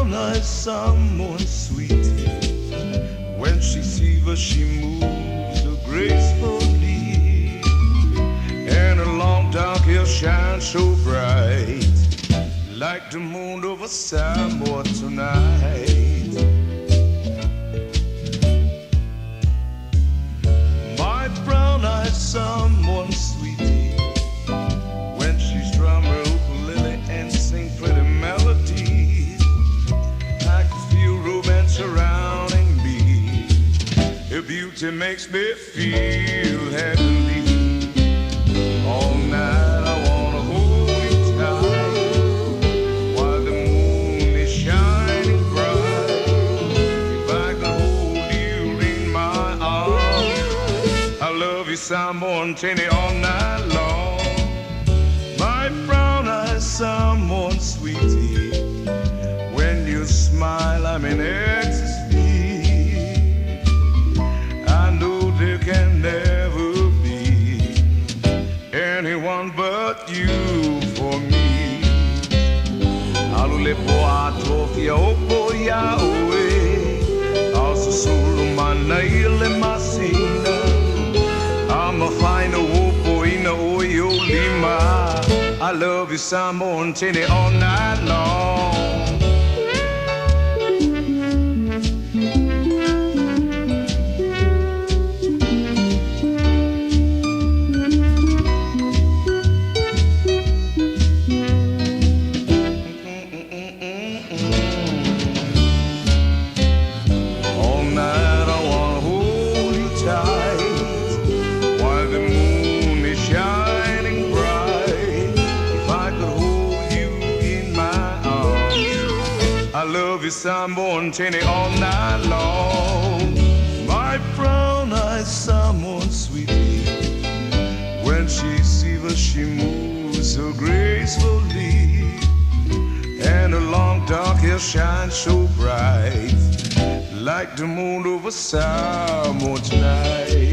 brown-eyed someone sweet. When she sees her, she moves so gracefully, and her long dark hair shines so bright, like the moon over Samoa tonight. My brown-eyed someone sweetie, when she strum her ukulele and sing pretty melodies, I can feel romance surrounding me. Her beauty makes me feel heavenly. All night I wanna hold you tight, while the moon is shining bright. If I could hold you in my arms, I love you, someone, Tenny, all night long. My brown-eyed someone sweetie, when you smile I'm in ecstasy. I know there can never be anyone but you for me. Alule po atofia opo ya oe, also solo manaile masina. I'm a fine opo ina oyo lima. I love you, Simon, Tenny, all night long. Someone Tenny all night long. My brown-eyed someone sweetie, when she sees us she moves so gracefully, and her long dark hair shines so bright, like the moon over Samoa tonight.